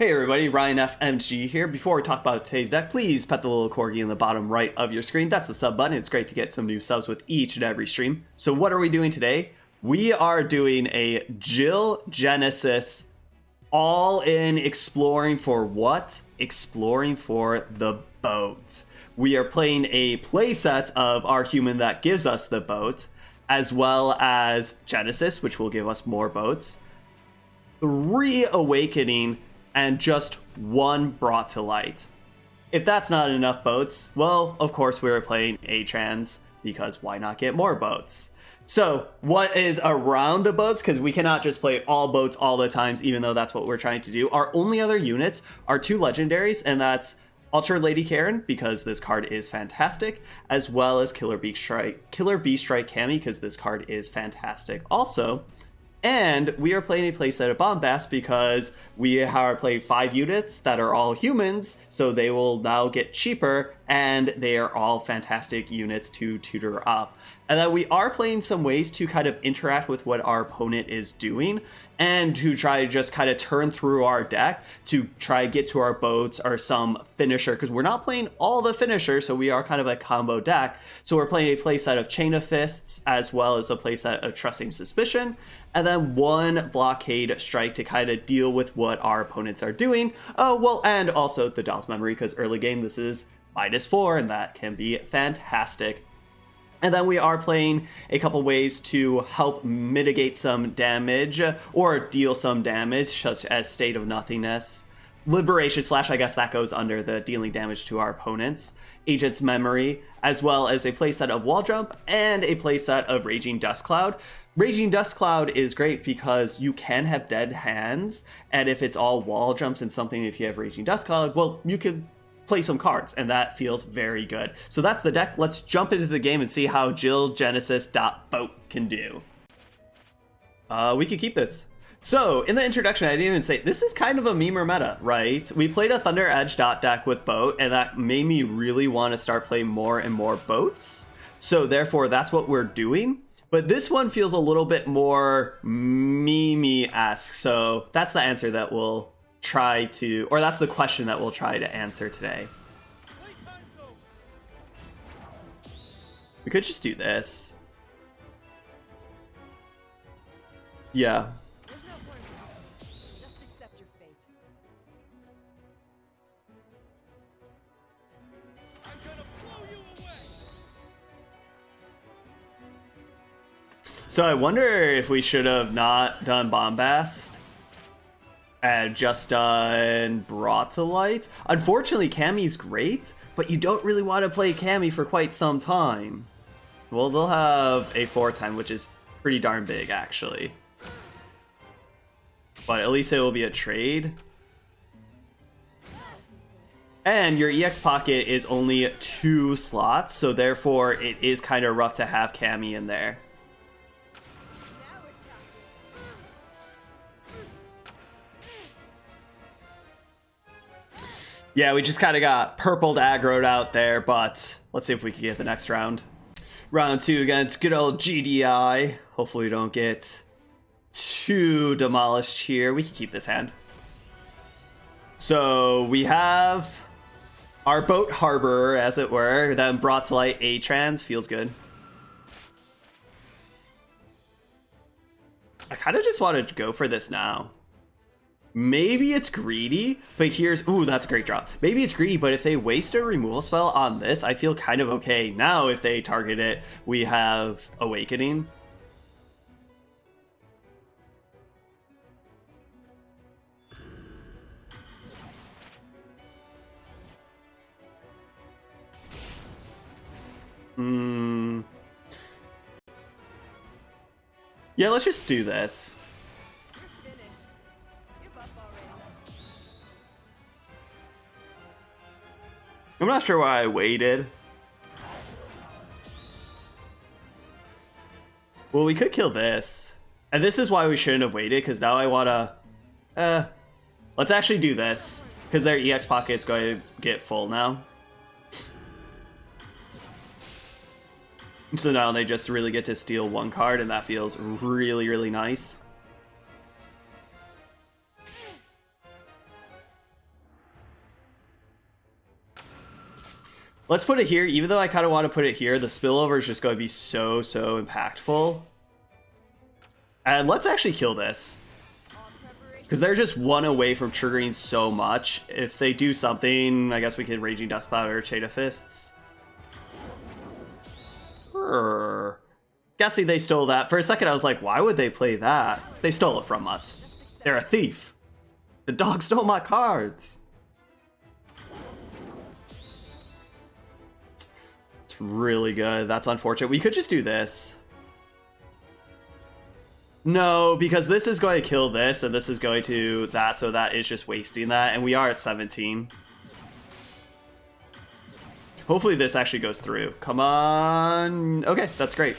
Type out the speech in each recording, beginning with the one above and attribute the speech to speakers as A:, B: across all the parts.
A: Hey everybody, Ryan FMG here. Before we talk about today's deck, please pet the little corgi in the bottom right of your screen. That's the sub button. It's great to get some new subs with each and every stream. So what are we doing today? We are doing a Jill Genesis all-in exploring for what? Exploring for the boat. We are playing a playset of our human that gives us the boat, as well as Genesis, which will give us more boats, 3 Awakening, and just 1 Brought to Light. If that's not enough boats, well, of course we were playing A-Trans, because why not get more boats? So, what is around the boats? Because we cannot just play all boats all the times, even though that's what we're trying to do. Our only other units are 2 legendaries, and that's Ultra Lady Karen, because this card is fantastic, as well as Killer Bee Strike Cammy, because this card is fantastic also. And we are playing a playset of Bombast because we are playing 5 units that are all humans, so they will now get cheaper, and they are all fantastic units to tutor up. And that we are playing some ways to kind of interact with what our opponent is doing, and to try to just kind of turn through our deck to try to get to our boats or some finisher, because we're not playing all the finishers, so we are kind of a combo deck. So we're playing a playset of Chain of Fists, as well as a playset of Trusting Suspicion, and then 1 Blockade Strike to kind of deal with what our opponents are doing. Oh, well, and also the Daw's Memory, because early game this is -4, and that can be fantastic. And then we are playing a couple ways to help mitigate some damage or deal some damage, such as State of Nothingness, Liberation Slash, I guess that goes under the dealing damage to our opponents, Agent's Memory, as well as a playset of Wall Jump and a playset of Raging Dust Cloud. Raging Dust Cloud is great because you can have dead hands, and if it's all wall jumps and something, if you have Raging Dust Cloud, well, you could play some cards, and that feels very good. So that's the deck. Let's jump into the game and see how Jill Genesis .boat can do. We could keep this. So, in the introduction, I didn't even say, this is kind of a memer meta, right? We played a Thunder Edge deck with boat, and that made me really want to start playing more and more boats. So therefore, that's what we're doing. But this one feels a little bit more meme-esque, so that's the answer that we'll try to, or that's the question that we'll try to answer today. We could just do this. Yeah.
B: Just accept your fate. I'm gonna blow you away.
A: So I wonder if we should have not done Bombast and just done Brought to Light. Unfortunately, Cammy's great, but you don't really want to play Cammy for quite some time. Well, they'll have a 4/10, which is pretty darn big, actually. But at least it will be a trade. And your EX pocket is only 2 slots, so therefore it is kind of rough to have Cammy in there. Yeah, we just kind of got purpled aggroed out there, but let's see if we can get the next round. Round 2 against good old GDI. Hopefully we don't get too demolished here. We can keep this hand. So we have our boat harborer, as it were, then Brought to Light A-Trans. Feels good. I kind of just want to go for this now. Maybe it's greedy, but here's... Ooh, that's a great draw. Maybe it's greedy, but if they waste a removal spell on this, I feel kind of okay. Now, if they target it, we have Awakening. Yeah, let's just do this. I'm not sure why I waited. Well, we could kill this. And this is why we shouldn't have waited, because now I want to... let's actually do this, because their EX pocket's going to get full now. So now they just really get to steal 1 card, and that feels really, really nice. Let's put it here. Even though I kind of want to put it here, the spillover is just going to be so impactful. And let's actually kill this. Because they're just one away from triggering so much. If they do something, I guess we could Raging Dust Cloud or Chain of Fists. Guessing they stole that. For a second, I was like, why would they play that? They stole it from us. They're a thief. The dog stole my cards. It's really good. That's unfortunate. We could just do this. No, because this is going to kill this, and this is going to that, so that is just wasting that, and we are at 17. Hopefully this actually goes through. Come on. Okay, that's great.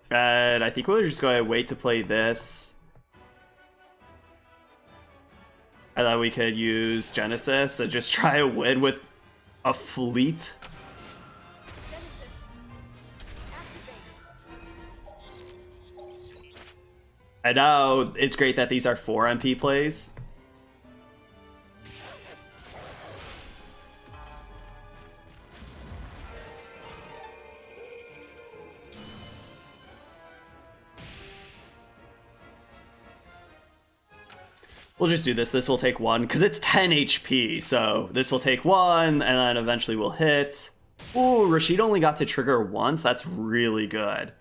A: And I think we're just going to wait to play this. And then we could use Genesis and just try to win with a fleet. And now it's great that these are 4 MP plays. We'll just do this. This will take 1, because it's 10 HP, so this will take 1, and then eventually we'll hit. Ooh, Rashid only got to trigger once. That's really good.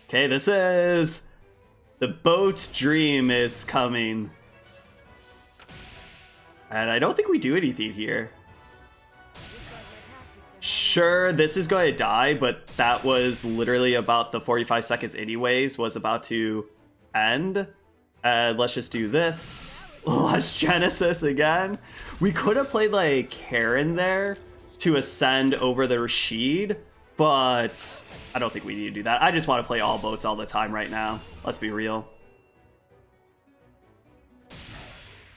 A: Okay, this is... The boat dream is coming. And I don't think we do anything here. Sure, this is going to die, but that was literally about the 45 seconds anyways, was about to end. Let's just do this. Let's Genesis again. We could have played like Karen there to ascend over the Rashid, but I don't think we need to do that. I just want to play all boats all the time right now. Let's be real.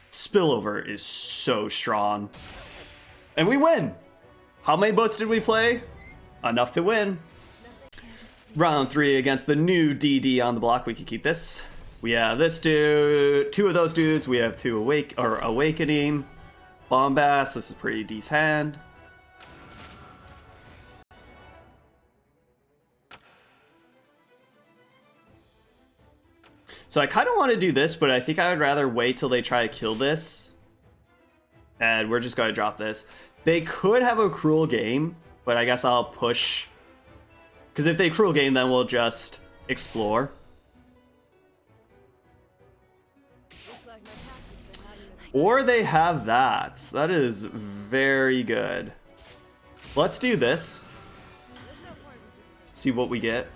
A: Spillover is so strong. And we win! How many boats did we play? Enough to win. Round 3 against the new DD on the block. We can keep this. We have this dude, 2 of those dudes. We have 2 Awakening. Bombast, this is pretty decent hand. So I kind of want to do this, but I think I would rather wait till they try to kill this. And we're just going to drop this. They could have a cruel game, but I guess I'll push. Because if they cruel game, then we'll just explore. Or they have that. That is very good. Let's do this. See what we get.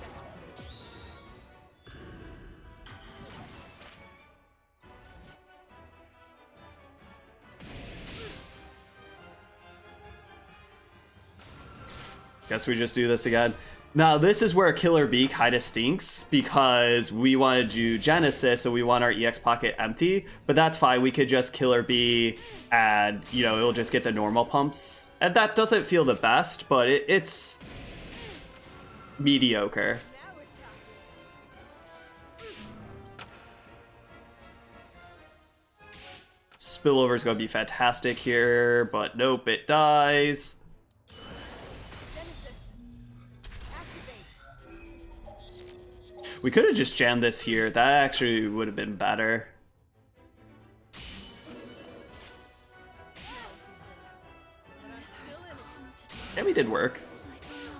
A: Guess we just do this again. Now, this is where Killer Bee kind of stinks, because we want to do Genesis, so we want our EX pocket empty, but that's fine. We could just Killer Bee, and, you know, it'll just get the normal pumps. And that doesn't feel the best, but it's mediocre. Spillover is going to be fantastic here, but nope, it dies. We could have just jammed this here. That actually would have been better. Yeah, we did work.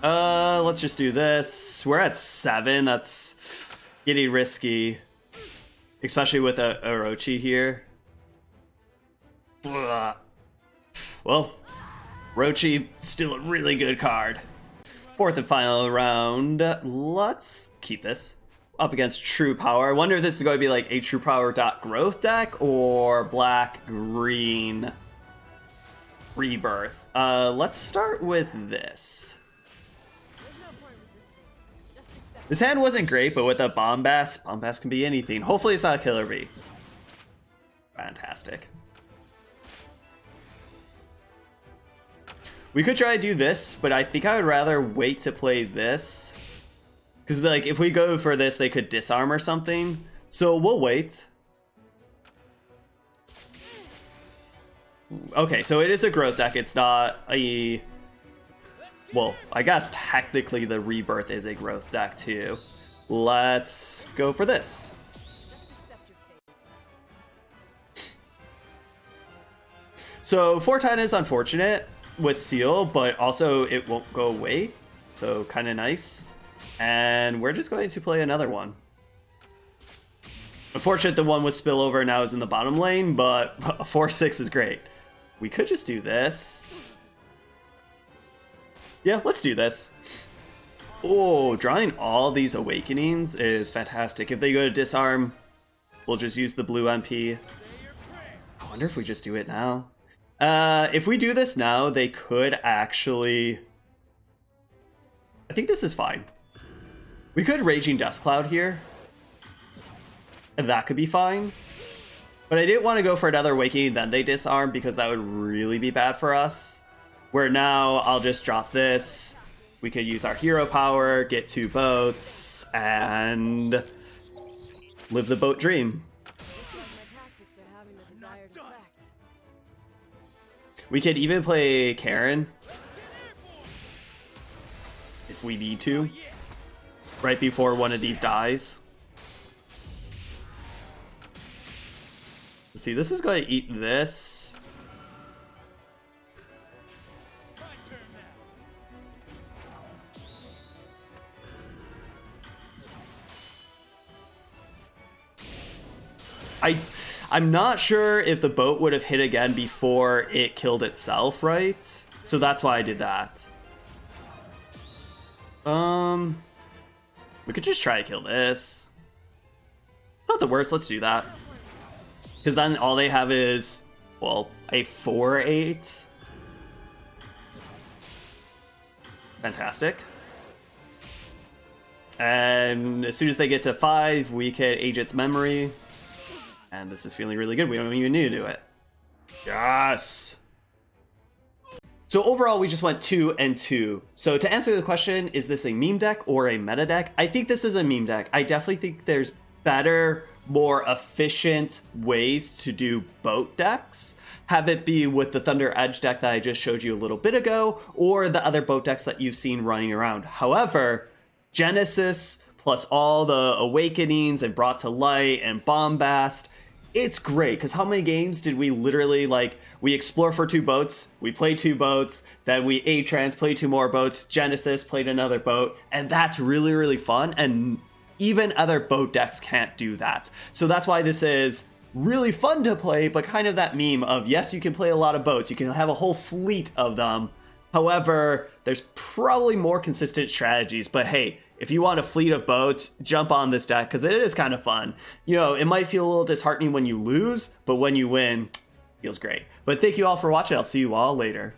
A: Let's just do this. We're at 7. That's getting risky. Especially with a Orochi here. Ugh. Well, Orochi, still a really good card. 4th and final round. Let's keep this. Up against True Power. I wonder if this is going to be like a True Power growth deck or black-green rebirth. Let's start with this. This hand wasn't great, but with a Bombast, Bombast can be anything. Hopefully it's not a Killer Bee. Fantastic. We could try to do this, but I think I would rather wait to play this. Because, like, if we go for this, they could disarm or something. So we'll wait. Okay, so it is a growth deck. It's not a... Well, I guess technically the Rebirth is a growth deck too. Let's go for this.
B: Just accept your fate.
A: So 410 is unfortunate with Seal, but also it won't go away. So kind of nice. And we're just going to play another one. Unfortunate the one with Spillover now is in the bottom lane, but a 4-6 is great. We could just do this. Yeah, let's do this. Oh, drawing all these Awakenings is fantastic. If they go to Disarm, we'll just use the blue MP. I wonder if we just do it now. If we do this now, they could actually... I think this is fine. We could Raging Dust Cloud here. And that could be fine. But I didn't want to go for another Awakening, then they disarm, because that would really be bad for us. Where now, I'll just drop this. We could use our hero power, get 2 boats, and live the boat dream.
B: Looks like my tactics are having the desired effect.
A: We could even play Karen. If we need to. Right before one of these dies. Let's see, this is going to eat this. I'm not sure if the boat would have hit again before it killed itself, right? So that's why I did that. We could just try to kill this. It's not the worst, let's do that. Because then all they have is, well, a 4-8. Fantastic. And as soon as they get to 5, we can age its memory. And this is feeling really good. We don't even need to do it. Yes! So overall, we just went 2 and 2. So to answer the question, is this a meme deck or a meta deck? I think this is a meme deck. I definitely think there's better, more efficient ways to do boat decks. Have it be with the Thunder Edge deck that I just showed you a little bit ago, or the other boat decks that you've seen running around. However, Genesis plus all the Awakenings and Brought to Light and Bombast, it's great, because how many games did we literally, like, we explore for 2 boats, we play 2 boats, then we A-Trans, play 2 more boats, Genesis played another boat, and that's really, really fun, and even other boat decks can't do that. So that's why this is really fun to play, but kind of that meme of, yes, you can play a lot of boats, you can have a whole fleet of them, however, there's probably more consistent strategies, but hey, if you want a fleet of boats, jump on this deck, because it is kind of fun. You know, it might feel a little disheartening when you lose, but when you win, it feels great. But thank you all for watching. I'll see you all later.